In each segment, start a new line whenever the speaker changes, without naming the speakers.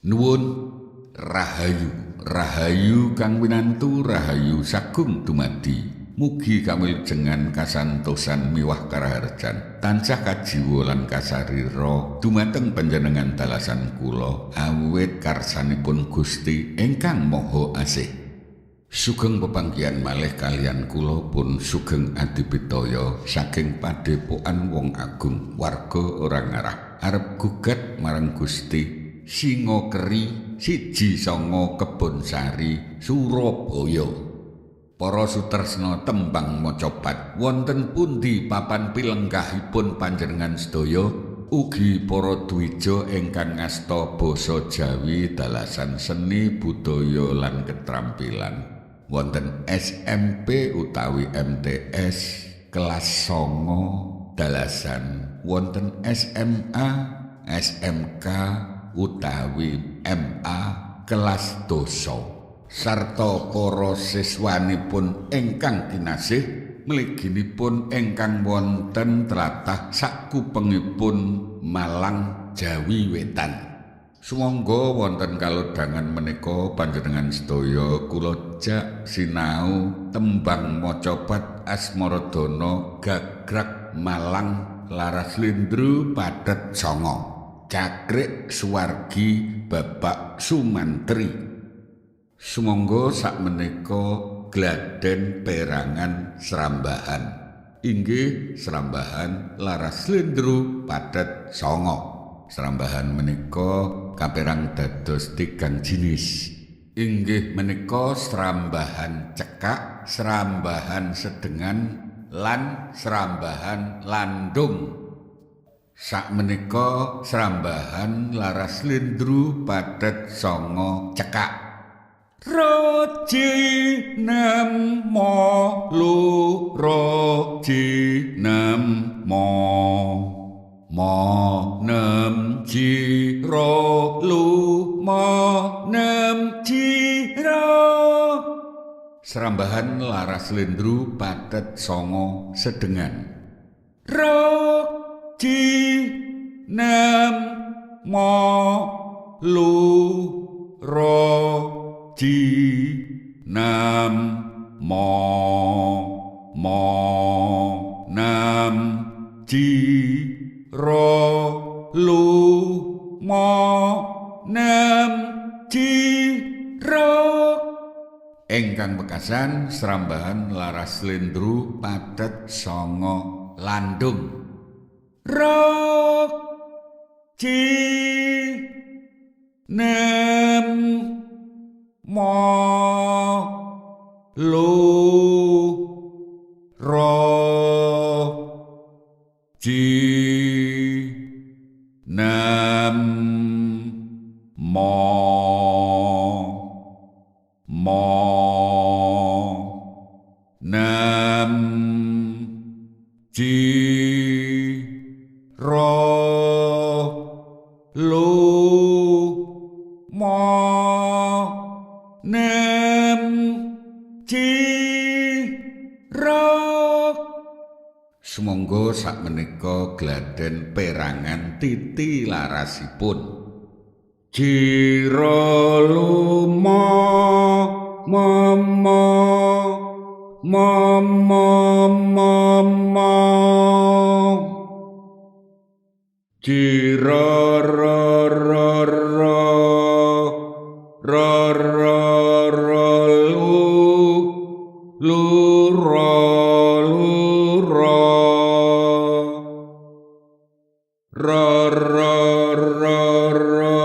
Nuwun rahayu kang winantu rahayu sagung dumadi. Mugi kamilujengan kasantosan miwah karaharjan tansah kajiwa lan kasarira dumateng panjenengan dalasan kula awit karsanipun Gusti ingkang Maha Asih. Sugeng pepanggihan malih kalian kula pun sugeng adipitaya saking Padepokan Wong Agung warga orang arah arep gugat marang Gusti Singokeri 109 Kebonsari Surabaya. Para sutresna tembang macapat wonten pundi papan pilenggahipun panjenengan sedaya ugi para dwija ingkang ngasta basa Jawi dalasan seni budaya lan ketrampilan wonten SMP utawi MTS kelas 9 dalasan wonten SMA SMK utawi MA kelas dosa sarta para siswanipun ingkang kinasih mliginipun ingkang wonten tlatah sakupengipun Malang Jawi Wetan. Sumangga wonten kalodhangan menika panjenengan sedaya kula jak sinau tembang macapat Asmaradana gagrag Malang laras lindru padet songo cakrik suwargi Bapak Sumantri. Sumangga sakmenika gladen perangan Srambahan inggih Srambahan laras lindru padet songo. Srambahan menika kaperang dados 3 jinis inggih menika Srambahan cekak, Srambahan sedengan lan Srambahan landung. Sakmenika Srambahan laras lindru padet songo cekak. Roji nemo lu roji nemo mo nem jiro lu mo nem jiro. Srambahan laras lindru padet songo sedengan. Roji nemo lu Ji nam mo nam ji ro lu mo nam ji ro. Ingkang pekasan Srambahan laras lindru padet songo landung. Ro ji nem mo lu ro ji nam mo nam ji ro lu mo nem ji ro. Sumangga sakmenika gladen perangan titi larasipun. Jiro lumo mama mama mama jiro ro ro ro ro ro ro lu ro ro ro ro ro ro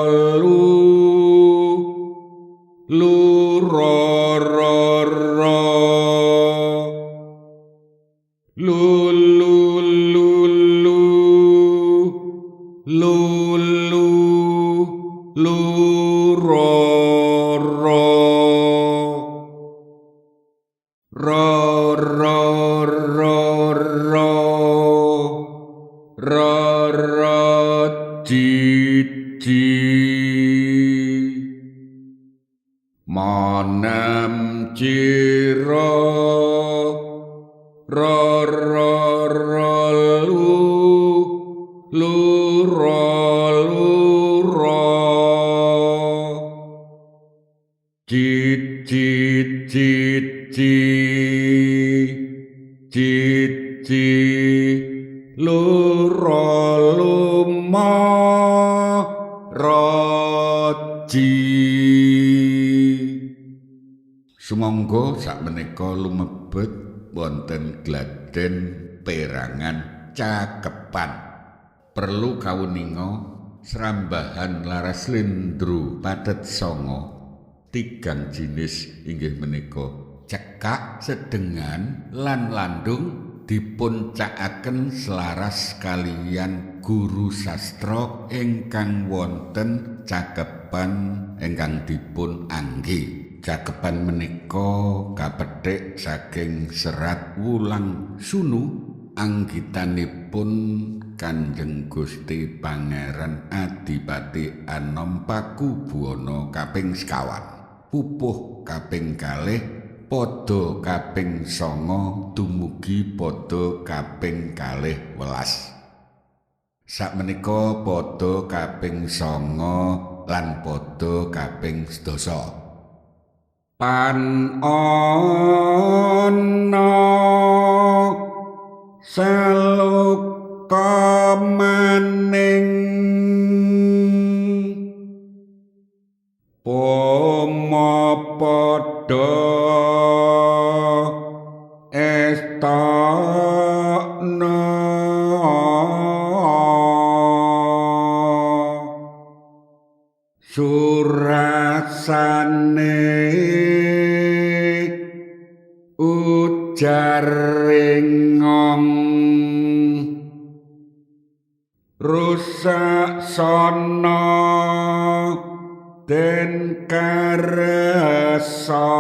lu ro ro ro lu lu lu lu lu lu lu ro ro ro ro ro ro ro ro ji ji manem jiro ro ro ro lu ro ro cici cici loro luma roji. Sumangga sakmenika lumebet wonten gladhen perangan cakepan. Perlu kawuninga srambahan laras slendro pathet sanga tigang jinis inggih menika cekak, sedengan lan landung dipun cakaken selaras kaliyan guru sastra ingkang wonten cakepan ingkang dipun angge. Cakepan menika kapethik saking serat Wulang Sunu anggitanipun Kanjeng Gusti Pangeran Adipati Anom Pakubuwana kaping 50, pupuh kaping 2, pada kaping 9 dumugi pada kaping 12. Sakmenika pada kaping 9 lan pada kaping 11. Pan ana saluka maning pomo padha estana surasane ujaringong rusak sono den karesa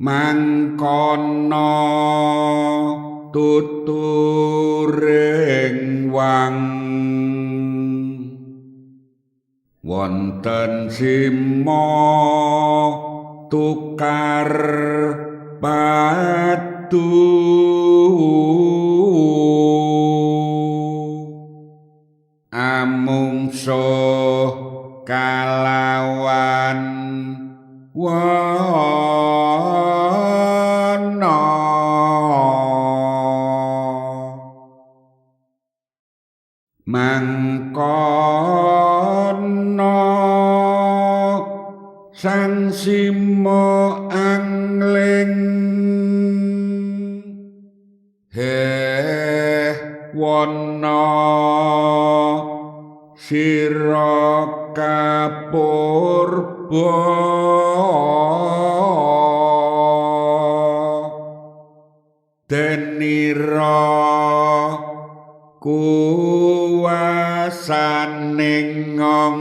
mangkono tuturing wang wonten simo tukar padu amungsuh kalawan wana mangkono sang simo angling wana sira kapurba denira kuwasaning ngong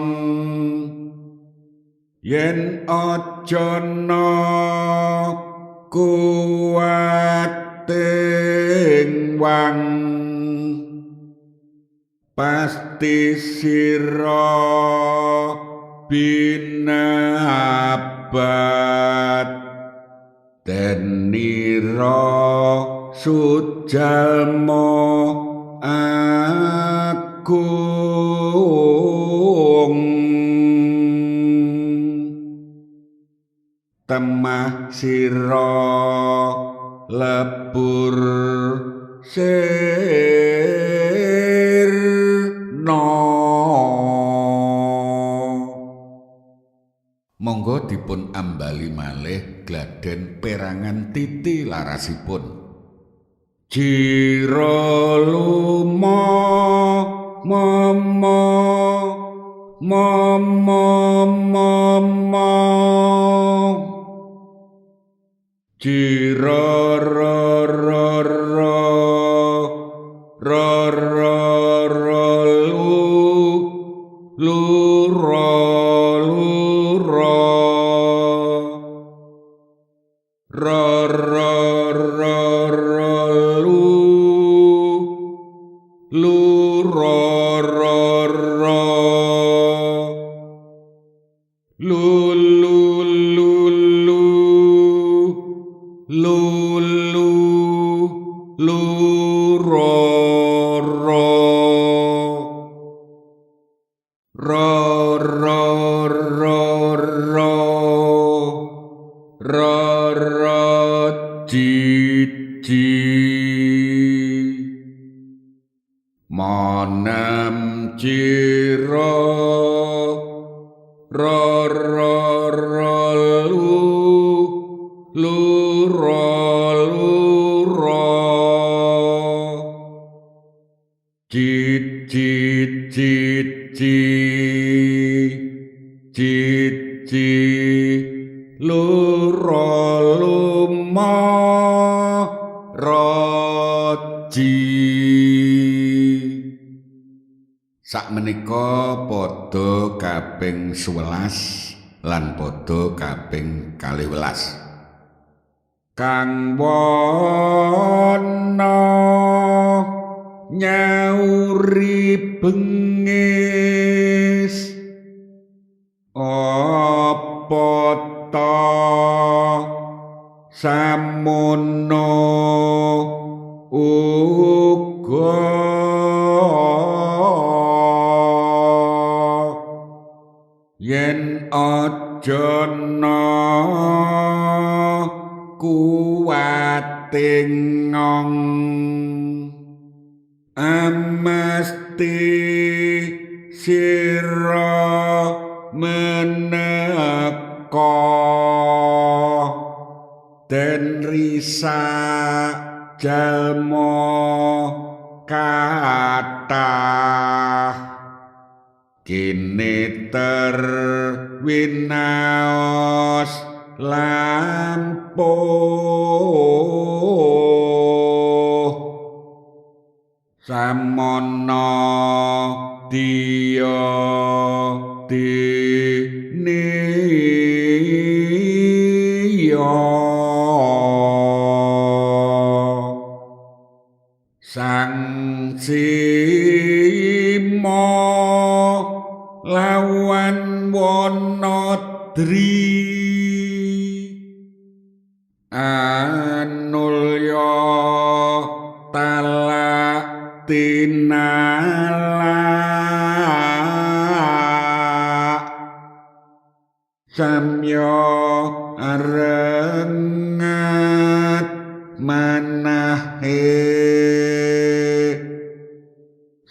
yen aja na kuwating wang pasti sira binabat denira sujalma agung temah sira lebur sirna. Monggo dipun ambali malih gladhen perangan titi larasipun. Jira luma mama mama mama jira ra ra ra ra ra ra lu ra lu ra ra ra ra ra lu ra ra ra lu lu lu lu lu lu lu ra ra ra ra ra ra Rara cici Manem cira Rara lura cici lura lumaraji sakmenika padha kaping 11 lan padha kaping 12 kang wana nyauri bengis apa ta samono uga yen aja kuwating ngong amesti sira meneka den risak jalma kathah kene terwinaos lampuh samono dia sang simo lawan Wanadri anulya talak tinalak samya arengat manahe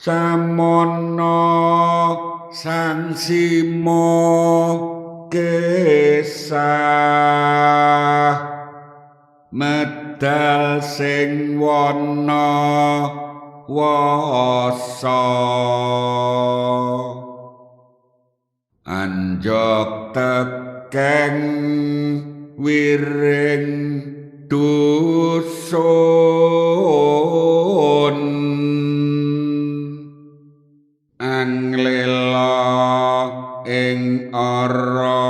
samono sang simo kesah medal sing wana wasa anjok tekeng wiring dusun anglela ing ara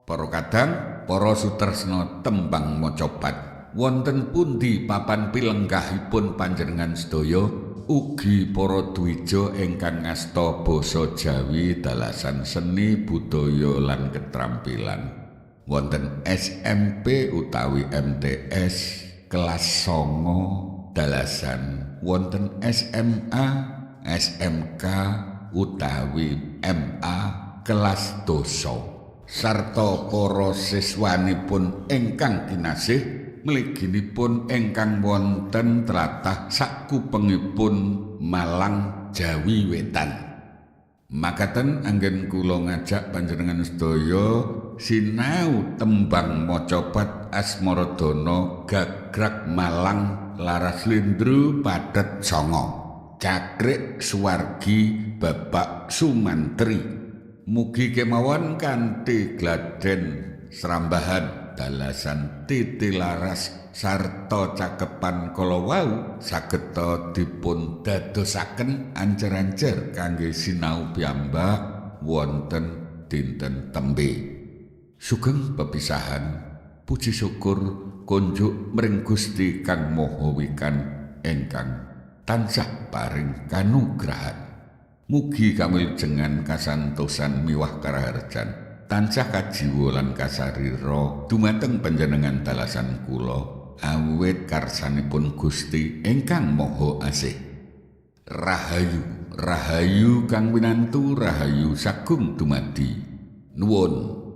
para kadang para sutresna tembang macapat wonten pundi papan pilenggahipun panjenengan sedaya ugi para dwija ingkang ngasta basa Jawi dalasan seni budaya lan ketrampilan wonten SMP utawi MTS kelas 9 dalasan wonten SMA SMK utawi MA kelas dosa sarta para siswanipun ingkang kinasih mliginipun ingkang wonten tlatah sakupengipun Malang Jawi Wetan makaten anggen kula ngajak panjenengan sedaya sinau tembang macapat Asmaradana Gagrag Malang Laras Lindru Padhet Songo Cakrik Suwargi Bapak Sumantri mugi kemawon kanthi gladen srambahan dalasan titilaras sarta cakepan kala wau sageta dipun dadosaken ancer-ancer kangge sinau piyambak wonten dinten tembe sugeng pepisahan puji syukur kunjuk mring Gusti Kang Maha Wikan ingkang tansah paring kanugrahan mugi kamiljengan kasantosan miwah karaharjan tansah kajiwa lan kasarira dumateng panjenengan dalasan kula awit karsanipun Gusti ingkang Maha Asih Rahayu rahayu kang winantu rahayu sagung dumadi nuwun.